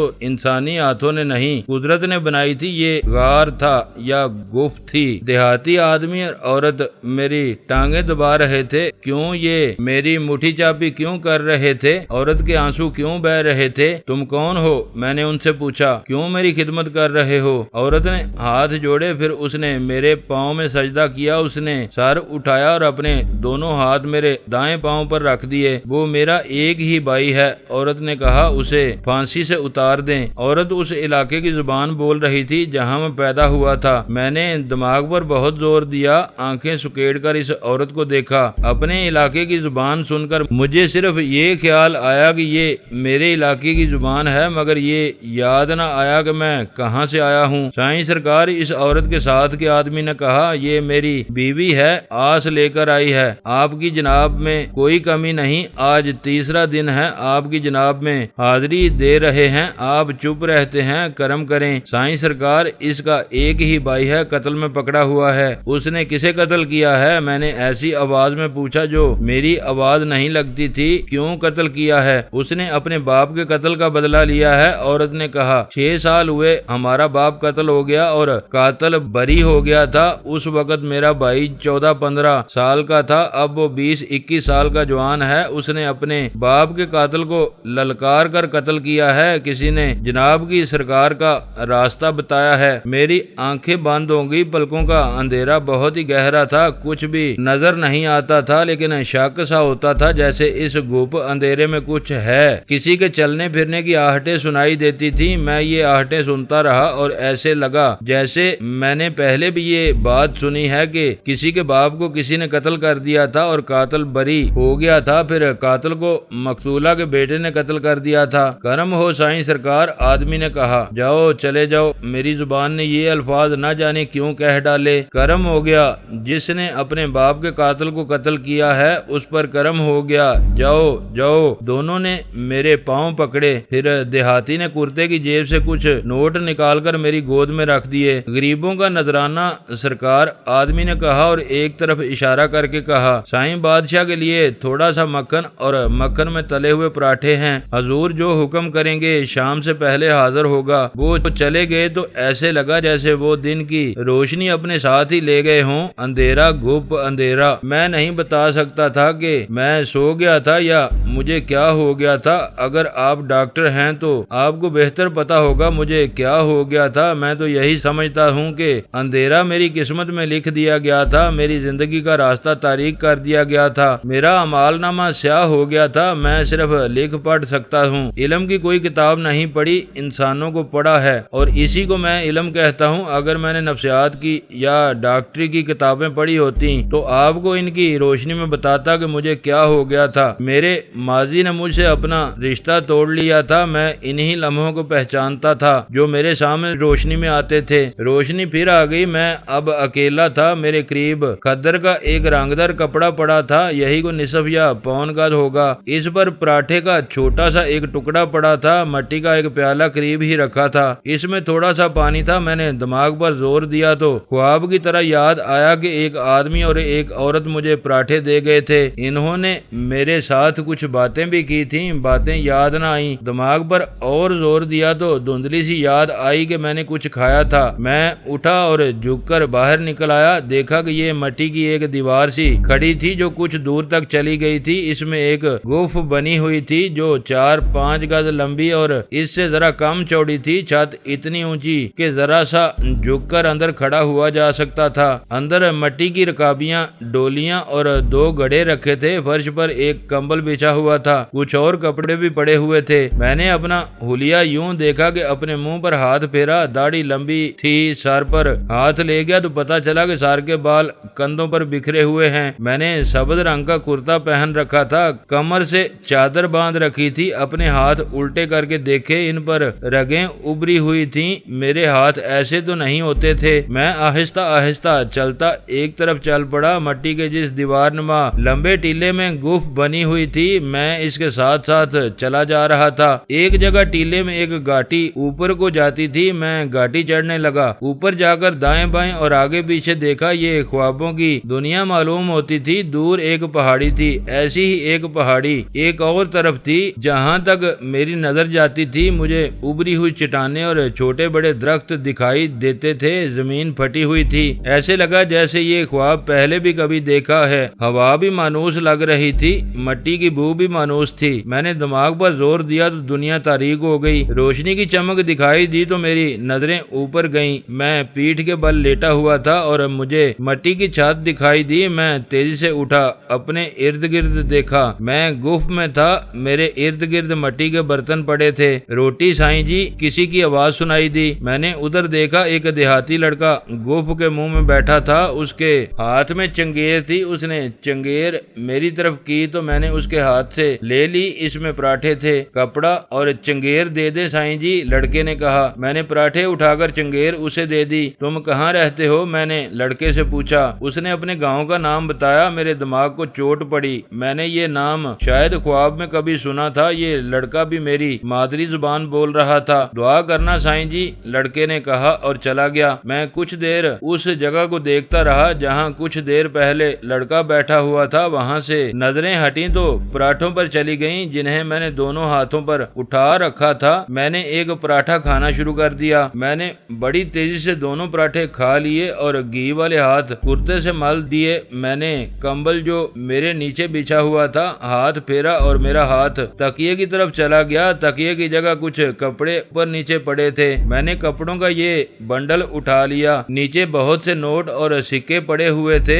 انسانی ہاتھوں نے نہیں قدرت نے بنائی تھی۔ یہ غار تھا یا گفت تھی؟ دیہاتی آدمی اور عورت میری ٹانگیں دبا رہے تھے۔ کیوں یہ میری مٹھی چاپی کیوں کر رہے تھے؟ عورت کے آنسو کیوں بہ رہے تھے؟ تم کون ہو؟ میں نے ان سے پوچھا۔ کیوں میری خدمت کر رہے ہو؟ عورت نے ہاتھ جوڑے، پھر اس نے میرے پاؤں میں سجدہ کیا۔ اس نے سر اٹھایا اور اپنے دونوں ہاتھ میرے دائیں پاؤں پر رکھ دیے۔ وہ میرا ایک ہی بھائی ہے۔ عورت نے کہا اسے پھانسی سے اتار دیں۔ عورت اس علاقے کی زبان بول رہی تھی جہاں میں پیدا ہوا تھا۔ میں نے دماغ پر بہت زور دیا، آنکھیں سکیڑ کر اس عورت کو دیکھا۔ اپنے علاقے کی زبان سن کر مجھے صرف یہ خیال آیا کہ یہ میرے علاقے کی زبان ہے مگر یہ یاد نہ آیا کہ میں کہاں سے آیا ہوں۔ سائیں سرکار، اس عورت کے ساتھ کے آدمی نے کہا، یہ میری بیوی ہے، آس لے کر آئی ہے۔ آپ کی جناب میں کوئی کمی نہیں۔ آج تیسرا دن ہے آپ کی جناب میں حاضری دے رہے ہیں، آپ چپ رہتے ہیں، کرم کریں۔ سائیں سرکار، اس کا ایک ہی بھائی ہے، قتل میں پکڑا ہوا ہے۔ اس نے کسے قتل کیا ہے؟ میں نے ایسی آواز میں پوچھا جو میری آواز نہیں لگتی تھی۔ کیوں قتل کیا ہے؟ اس نے اپنے باپ کے قتل کا بدلہ لیا ہے۔ عورت نے کہا، 6 سال ہوئے ہمارا باپ قتل ہو گیا اور قاتل بری ہو گیا تھا۔ اس وقت میرا بھائی 14-15 سال کا تھا، اب وہ 20-21 سال کا جوان ہے۔ اس نے اپنے باپ کے قاتل کو للکار کر قتل کیا ہے۔ کسی نے جناب کی سرکار کا راستہ بتایا ہے۔ میری آنکھیں بند ہو گئی، پلکوں کا اندھیرا بہت ہی گہرا تھا، کچھ بھی نظر نہیں آتا تھا، لیکن شک سا ہوتا تھا جیسے اس گپ اندھیرے میں کچھ ہے۔ کسی کے چلنے پھرنے کی آہٹیں سنائی دیتی تھی۔ میں یہ آہٹیں سنتا رہا اور ایسے لگا جیسے میں نے پہلے بھی یہ بات سنی ہے کہ کسی کے باپ کو کسی نے قتل کر دیا تھا اور قاتل بری ہو گیا تھا، پھر قاتل کو مقتولہ کے بیٹے نے قتل کر دیا تھا۔ کرم ہو سائیں سرکار، آدمی نے کہا، جاؤ چلے جاؤ، میری زبان نے یہ الفاظ نہ جانے کیوں کہہ ڈالے۔ کرم ہو گیا، جس نے اپنے باپ کے قاتل کو قتل کیا ہے اس پر کرم ہو گیا، جاؤ جاؤ۔ دونوں نے میرے پاؤں پکڑے، پھر دیہاتی نے کرتے کی جیب سے کچھ نوٹ نکال کر میری گود میں رکھ دیے۔ غریبوں کا نذرانہ سرکار، آدمی نے کہا اور ایک طرف اشارہ کر کے کہا، سائیں بادشاہ کے لیے تھوڑا سا مکھن اور مکھن میں تلے ہوئے پراٹھے ہیں، حضور جو حکم کریں گے شام سے پہلے حاضر ہوگا۔ وہ چلے گئے تو ایسے لگا جیسے وہ دن کی روشنی اپنے ساتھ ہی لے گئے ہوں۔ اندھیرا گپ اندھیرا، میں نہیں بتا سکتا تھا کہ میں سو گیا تھا یا مجھے کیا ہو گیا تھا۔ اگر آپ ڈاکٹر ہیں تو آپ کو بہتر پتا ہوگا مجھے کیا ہو گیا تھا۔ میں تو یہی سمجھتا ہوں کہ اندھیرا میری قسمت میں لکھ دیا گیا تھا، میری زندگی کا راستہ تاریک کر دیا گیا تھا، میرا اعمال نامہ سیاہ ہو گیا تھا۔ میں صرف لکھ پڑھ سکتا ہوں، علم کی کوئی کتاب نہیں پڑھی، انسانوں کو پڑھا ہے اور اسی کو میں علم کہتا ہوں۔ اگر میں نے نفسیات کی یا ڈاکٹری کی کتابیں پڑھی ہوتی تو آپ کو ان کی روشنی میں بتاتا کہ مجھے کیا ہو گیا تھا۔ میرے ماضی نے مجھ سے اپنا رشتہ توڑ لیا تھا، میں انہی لمحوں کو پہچانتا تھا جو میرے سامنے روشنی میں آتے تھے۔ روشنی پھر آ گئی، میں اب اکیلا تھا، میرے قریب خدر کا ایک رنگدار کپڑا پڑا تھا، یہی کو نصف یا پون گز ہوگا۔ اس پر پراٹھے کا چھوٹا سا ایک ٹکڑا پڑا تھا، مٹی کا ایک پیالہ قریب ہی رکھا تھا، اس میں تھوڑا سا پانی تھا۔ میں نے دماغ پر زور دیا تو خواب کی طرح یاد آیا کہ ایک آدمی اور ایک عورت مجھے پراٹھے دے گئے تھے، انہوں نے میرے ساتھ کچھ باتیں بھی کی تھیں، باتیں یاد نہ آئیں۔ دماغ پر اور زور دیا تو دھندلی سی یاد آئی کہ میں نے کچھ کھایا تھا۔ میں اٹھا اور جھک کر باہر نکل آیا، دیکھا کہ یہ مٹی کی ایک دیوار سی کھڑی تھی جو کچھ دور تک چلی گئی تھی۔ اس میں ایک گوف بنی ہوئی تھی جو 4-5 گز لمبی اور اس سے ذرا کم چوڑی تھی، چھت اتنی اونچی کہ ذرا سا جھک کر اندر کھڑا ہوا جا سکتا تھا۔ اندر مٹی کی رکابیاں، ڈولیاں اور 2 گڑھے رکھے تھے، فرش پر ایک کمبل بچھا ہوا تھا، کچھ اور کپڑے بھی پڑے ہوئے تھے۔ میں نے اپنا حلیہ یوں دیکھا کہ اپنے منہ پر ہاتھ پھیرا، داڑھی لمبی تھی، سر پر ہاتھ لے گیا تو پتا چلا کہ سر کے بال کندھوں پر بکھرے ہوئے ہیں۔ میں نے سبز رنگ کا کرتا پہن رکھا تھا، کمر سے چادر باندھ رکھی تھی، اپنے ہاتھ الٹے کر کے دیکھے، ان پر رگیں ابری ہوئی تھیں۔ میرے ہاتھ ایسے تو نہیں ہوتے تھے۔ میں آہستہ آہستہ چلتا ایک طرف چل پڑا، مٹی کے جس دیوار نما لمبے ٹیلے میں گف بنی ہوئی تھی میں اس کے ساتھ ساتھ چلا جا رہا تھا۔ ایک جگہ ٹیلے میں ایک گھاٹی اوپر کو جاتی تھی، میں گھاٹی چڑھنے لگا۔ اوپر جا کر دائیں بائیں اور آگے پیچھے دیکھا، یہ خوابوں کی دنیا معلوم ہوتی تھی۔ دور ایک پہاڑی تھی، ایسی ہی ایک پہاڑی ایک اور طرف تھی۔ جہاں تک میری نظر جاتی تھی مجھے ابری ہوئی چٹانیں اور چھوٹے بڑے درخت دکھائی دیتے تھے، زمین پھٹی ہوئی تھی، ایسے لگا جیسے یہ خواب پہلے بھی کبھی دیکھا ہے۔ ہوا بھی مانوس لگ رہی تھی، مٹی کی بو بھی مانوس تھی۔ میں نے دماغ پر زور دیا تو دنیا تاریک ہو گئی، روشنی کی چمک دکھائی دی تو میری نظریں اوپر گئیں۔ میں پیٹھ کے بل لیٹا ہوا تھا اور مجھے مٹی کی چھت دکھائی دی۔ میں تیزی سے اٹھا، اپنے ارد گرد دیکھا، میں گف میں تھا، میرے ارد گرد مٹی کے برتن پڑے تھے۔ روٹی سائیں جی، کسی کی آواز سنائی دی۔ میں نے ادھر دیکھا، ایک دیہاتی لڑکا گف کے منہ میں بیٹھا تھا، اس کے ہاتھ میں چنگیر تھی، اس نے چنگیر میری طرف کی تو میں نے اس کے ہاتھ سے لے لی، اس میں پراٹھے تھے۔ کپڑا اور چنگیر دے دے سائیں جی، لڑکے نے کہا۔ میں نے پراٹھے اٹھا کر چنگیر اسے دے دی۔ تم کہاں رہتے ہو؟ میں نے لڑکے سے پوچھا۔ اس نے اپنے گاؤں کا نام بتایا۔ میرے دماغ کو چوٹ پڑی، میں نے یہ نام شاید خواب میں کبھی سنا تھا، یہ لڑکا بھی میری مادری زبان بول رہا تھا۔ دعا کرنا سائیں جی، لڑکے نے کہا اور چلا گیا۔ میں کچھ دیر اس جگہ کو دیکھتا رہا جہاں کچھ دیر پہلے لڑکا بیٹھا ہوا تھا، وہاں سے نظریں ہٹیں تو پراٹھوں پر چلی گئیں جنہیں میں نے دونوں ہاتھوں پر اٹھا رکھا تھا۔ میں نے ایک پراٹھا کھانا شروع کر دیا۔ میں نے بڑی تیزی سے دونوں پراٹھے کھا لیے اور گھی والے ہاتھ کرتے سے مل دیے۔ میں نے کمبل جو میرے نیچے بچھا ہوا تھا ہاتھ پھیرا اور میرا ہاتھ تکیے کی طرف چلا گیا۔ تکیے کی جگہ کچھ کپڑے اوپر نیچے پڑے تھے، میں نے کپڑوں کا یہ بنڈل اٹھا لیا، نیچے بہت سے نوٹ اور سکے پڑے ہوئے تھے۔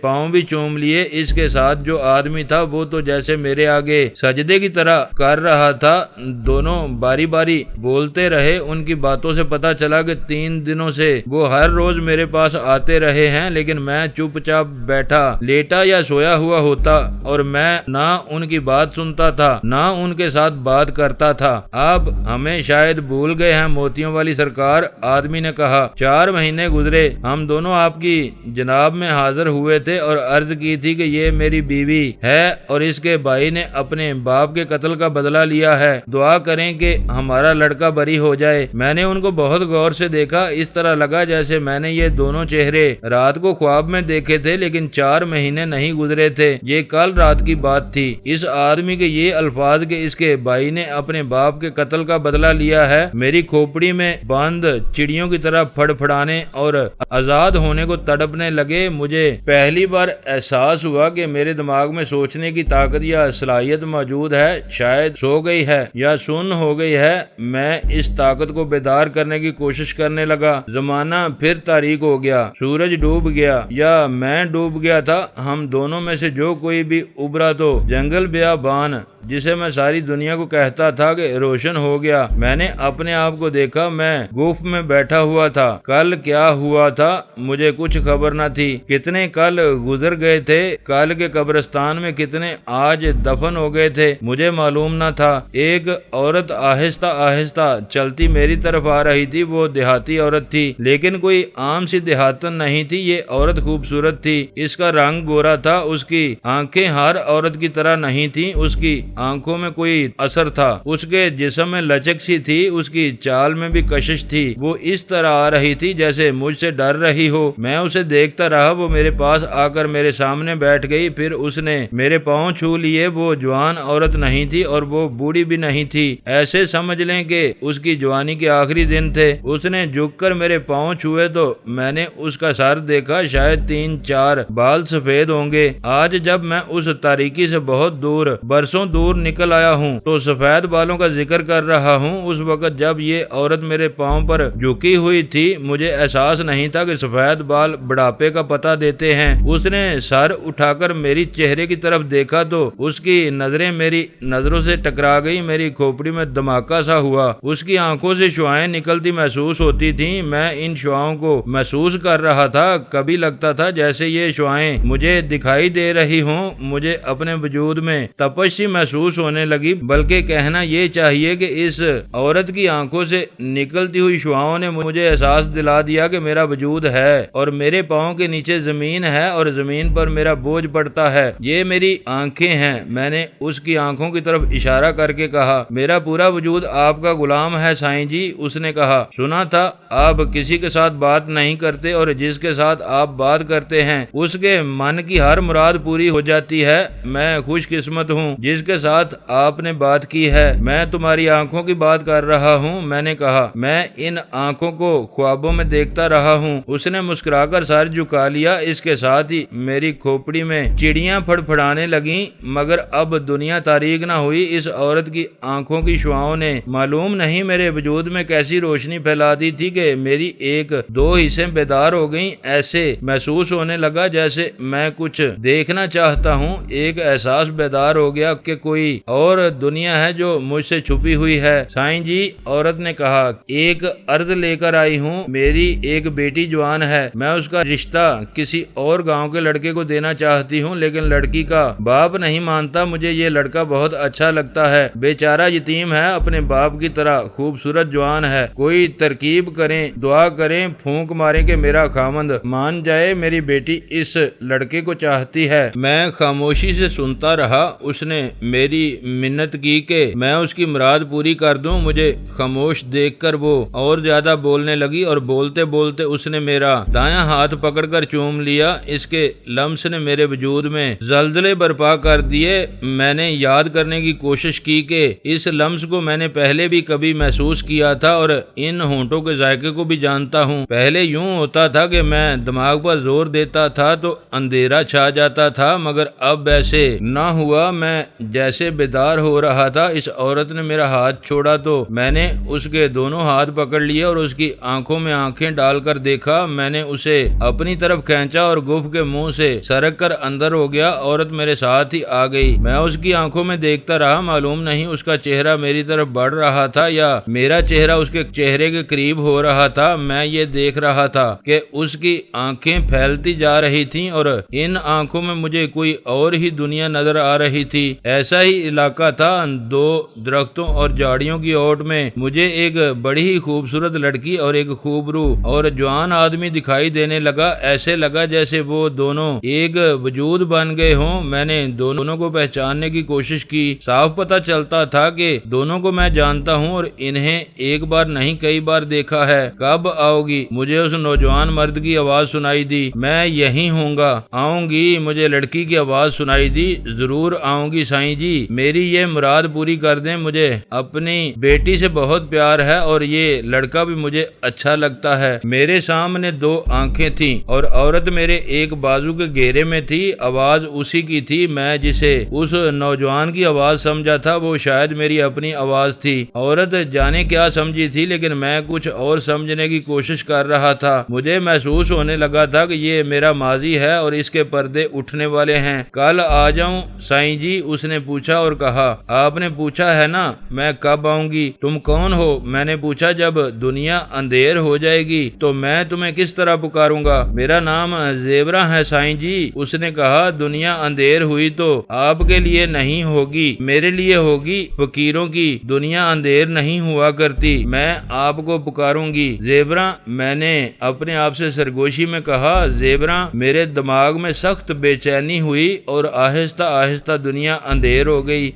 پاؤں بھی چوم لیے۔ اس کے ساتھ جو آدمی تھا وہ تو جیسے میرے آگے سجدے کی طرح کر رہا تھا۔ دونوں باری باری بولتے رہے۔ ان کی باتوں سے پتا چلا کہ 3 دنوں سے وہ ہر روز میرے پاس آتے رہے ہیں، لیکن میں چپ چاپ بیٹھا لیٹا یا سویا ہوا ہوتا اور میں نہ ان کی بات سنتا تھا نہ ان کے ساتھ بات کرتا تھا۔ آپ ہمیں شاید بھول گئے ہیں موتیوں والی سرکار، آدمی نے کہا۔ 4 مہینے گزرے، ہم دونوں آپ کی جناب میں حاضر ہوئے تھے اور عرض کی تھی کہ یہ میری بیوی ہے اور اس کے بھائی نے اپنے باپ کے قتل کا بدلہ لیا ہے، دعا کریں کہ ہمارا لڑکا بری ہو جائے۔ میں نے ان کو بہت غور سے دیکھا، اس طرح لگا جیسے میں نے یہ دونوں چہرے رات کو خواب میں دیکھے تھے، لیکن 4 مہینے نہیں گزرے تھے، یہ کل رات کی بات تھی۔ اس آدمی کے یہ الفاظ کہ اس کے بھائی نے اپنے باپ کے قتل کا بدلہ لیا ہے، میری کھوپڑی میں بند چڑیوں کی طرح پھڑ پھڑانے اور آزاد ہونے کو تڑپنے لگے۔ مجھے پہلی بار احساس ہوا کہ میرے دماغ میں سوچنے کی طاقت یا صلاحیت موجود ہے، شاید سو گئی ہے یا سن ہو گئی ہے۔ میں اس طاقت کو بیدار کرنے کی کوشش کرنے لگا۔ زمانہ پھر تاریک ہو گیا، سورج ڈوب گیا یا میں ڈوب گیا تھا۔ ہم دونوں میں سے جو کوئی بھی ابھرا تو جنگل بیابان، جسے میں ساری دنیا کو کہتا تھا کہ روشن ہو گیا۔ میں نے اپنے آپ کو دیکھا، میں گوف میں بیٹھا ہوا تھا۔ کل کیا ہوا تھا مجھے کچھ خبر نہ تھی۔ کتنے کل گزر گئے تھے، کل کے قبرستان میں کتنے آج دفن ہو گئے تھے، مجھے معلوم نہ تھا۔ ایک عورت آہستہ آہستہ چلتی میری طرف آ رہی تھی۔ وہ دیہاتی عورت تھی، لیکن کوئی عام سی دیہاتن نہیں تھی۔ یہ عورت خوبصورت تھی، اس کا رنگ گورا تھا، اس کی آنکھیں ہر عورت کی طرح نہیں تھیں، اس کی آنکھوں میں کوئی اثر تھا، اس کے جسم میں لچک سی تھی، اس کی چال میں بھی کشش تھی۔ وہ اس طرح آ رہی تھی جیسے مجھ سے ڈر رہی ہو۔ میں اسے دیکھتا رہا، وہ میرے پاس آ کر میرے سامنے بیٹھ گئی، پھر اس نے میرے پاؤں چھو لیے۔ وہ جوان عورت نہیں تھی اور وہ بوڑھی بھی نہیں تھی، ایسے سمجھ لیں کہ اس کی جوانی کے آخری دن تھے۔ اس نے جھک کر میرے پاؤں چھوئے تو میں نے اس کا سر دیکھا، شاید 3-4 بال سفید ہوں گے۔ آج جب میں اس تاریکی سے بہت دور، برسوں دور نکل آیا ہوں تو سفید بالوں کا ذکر کر رہا ہوں۔ اس وقت جب یہ عورت میرے پاؤں پر جھکی ہوئی تھی، مجھے احساس نہیں تھا کہ سفید بال بڑھاپے کا پتہ دیتے ہیں۔ اس نے سر اٹھا کر میری چہرے کی طرف دیکھا تو اس کی نظریں میری نظروں سے ٹکرا گئی۔ میری کھوپڑی میں دھماکہ سا ہوا، اس کی آنکھوں سے شعاعیں نکلتی محسوس ہوتی تھیں۔ میں ان شعاعوں کو محسوس کر رہا تھا، کبھی لگتا تھا جیسے یہ شعاعیں مجھے دکھائی دے رہی ہوں۔ مجھے اپنے وجود میں تپش سی محسوس ہونے لگی، بلکہ کہنا یہ چاہیے کہ اس عورت کی آنکھوں سے نکلتی ہوئی شعاعوں نے مجھے احساس دلا دیا کہ میرا وجود ہے اور میرے پاؤں کے نیچے زمین ہے اور زمین پر میرا بوجھ پڑتا ہے۔ یہ میری آنکھیں ہیں۔ میں نے اس کی آنکھوں کی طرف اشارہ کر کے کہا، میرا پورا وجود آپ کا غلام ہے سائیں جی۔ اس نے کہا، سنا تھا آپ کسی کے ساتھ بات نہیں کرتے اور جس کے ساتھ آپ بات کرتے ہیں اس کے من کی ہر مراد پوری ہو جاتی ہے۔ میں خوش قسمت ہوں جس کے ساتھ آپ نے بات کی ہے۔ میں تمہاری آنکھوں کی بات کر رہا ہوں۔ میں نے کہا، میں ان آنکھوں کو خوابوں میں دیکھتا رہا ہوں۔ اس نے مسکرا کر سر جھکا لیا، اس کے ساتھ ہی میری کھوپڑی میں چڑیاں پھڑ پھڑانے لگیں، مگر اب دنیا تاریک نہ ہوئی۔ اس عورت کی آنکھوں کی شعاعوں نے معلوم نہیں میرے وجود میں کیسی روشنی پھیلا دی تھی کہ میری 1-2 حصیں بیدار ہو گئیں۔ ایسے محسوس ہونے لگا جیسے میں کچھ دیکھنا چاہتا ہوں۔ ایک احساس بیدار ہو گیا کہ کوئی اور دنیا ہے جو مجھ سے چھپی ہوئی ہے۔ سائیں جی، عورت نے کہا، ایک عرض لے کر آئی ہوں۔ میری ایک بیٹی جوان ہے، میں اس کا رشتہ کسی اور گاؤں کے لڑکے کو دینا چاہتی ہوں، لیکن لڑکی کا باپ نہیں مانتا۔ مجھے یہ لڑکا بہت اچھا لگتا ہے، بیچارہ یتیم ہے، اپنے باپ کی طرح خوبصورت جوان ہے۔ کوئی ترکیب کریں، دعا کریں، پھونک ماریں کہ میرا خامند مان جائے۔ میری بیٹی اس لڑکے کو چاہتی ہے۔ میں خاموشی سے سنتا رہا۔ اس نے میری منت کی کہ میں اس کی مراد پوری کر دوں۔ مجھے خاموش دیکھ کر وہ اور زیادہ بولنے لگی اور بولتے بولتے اس نے میرا دایاں ہاتھ پکڑ کر چوم لیا۔ اس کے لمس نے میرے وجود میں زلزلے برپا کر دیے۔ میں نے یاد کرنے کی کوشش کی کہ اس لمس کو میں نے پہلے بھی کبھی محسوس کیا تھا اور ان ہونٹوں کے ذائقے کو بھی جانتا ہوں۔ پہلے یوں ہوتا تھا کہ میں دماغ پر زور دیتا تھا تو اندھیرا چھا جاتا تھا، مگر اب ایسے نہ ہوا۔ میں جیسے ایسے بیدار ہو رہا تھا، اس عورت نے میرا ہاتھ چھوڑا تو میں نے اس کے دونوں ہاتھ پکڑ لیے اور اس کی آنکھوں میں آنکھیں ڈال کر دیکھا۔ میں نے اسے اپنی طرف کھینچا اور گف کے منہ سے سرک کر اندر ہو گیا۔ عورت میرے ساتھ ہی آ گئی۔ میں اس کی آنکھوں میں دیکھتا رہا، معلوم نہیں اس کا چہرہ میری طرف بڑھ رہا تھا یا میرا چہرہ اس کے چہرے کے قریب ہو رہا تھا۔ میں یہ دیکھ رہا تھا کہ اس کی آنکھیں پھیلتی جا رہی تھیں اور ان آنکھوں میں مجھے کوئی اور ہی دنیا نظر آ رہی تھی۔ ایسا ہی علاقہ تھا، دو درختوں اور جھاڑیوں کی اوٹ میں مجھے ایک بڑی ہی خوبصورت لڑکی اور ایک خوبرو اور جوان آدمی دکھائی دینے لگا۔ ایسے لگا جیسے وہ دونوں ایک وجود بن گئے ہوں۔ میں نے دونوں کو پہچاننے کی کوشش کی۔ صاف پتہ چلتا تھا کہ دونوں کو میں جانتا ہوں اور انہیں ایک بار نہیں کئی بار دیکھا ہے۔ کب آؤ گی؟ مجھے اس نوجوان مرد کی آواز سنائی دی۔ میں یہی ہوں گا، آؤں گی، مجھے لڑکی کی آواز سنائی دی۔ ضرور آؤں گی سائیں جی، میری یہ مراد پوری کر دیں، مجھے اپنی بیٹی سے بہت پیار ہے اور یہ لڑکا بھی مجھے اچھا لگتا ہے۔ میرے سامنے دو آنکھیں تھیں اور عورت میرے ایک بازو کے گھیرے میں تھی۔ آواز اسی کی تھی۔ میں جسے اس نوجوان کی آواز سمجھا تھا وہ شاید میری اپنی آواز تھی۔ عورت جانے کیا سمجھی تھی، لیکن میں کچھ اور سمجھنے کی کوشش کر رہا تھا۔ مجھے محسوس ہونے لگا تھا کہ یہ میرا ماضی ہے اور اس کے پردے اٹھنے والے ہیں۔ کل آ جاؤں سائیں جی؟ اس نے پوچھا اور کہا۔ آپ نے پوچھا ہے نا میں کب آؤں گی؟ تم کون ہو؟ میں نے پوچھا۔ جب دنیا اندھیر ہو جائے گی تو میں تمہیں کس طرح پکاروں گا؟ میرا نام زیورہ ہے سائیں جی۔ اس نے کہا۔ دنیا اندھیر ہوئی تو آپ کے لیے نہیں ہوگی، میرے لیے ہوگی۔ فقیروں کی دنیا اندھیر نہیں ہوا کرتی، میں آپ کو پکاروں گی زیورہ۔ میں نے اپنے آپ سے سرگوشی میں کہا زیورہ۔ میرے دماغ میں سخت بے چینی ہوئی اور آہستہ آہستہ دنیا اندھیر ہو گئی۔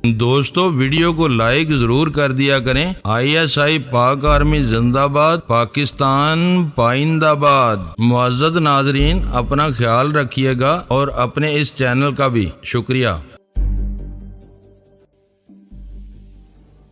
دوستو ویڈیو کو لائک ضرور کر دیا کریں۔ ISI پاک آرمی زندہ باد، پاکستان پائندہ باد۔ معزز ناظرین، اپنا خیال رکھیے گا اور اپنے اس چینل کا بھی شکریہ۔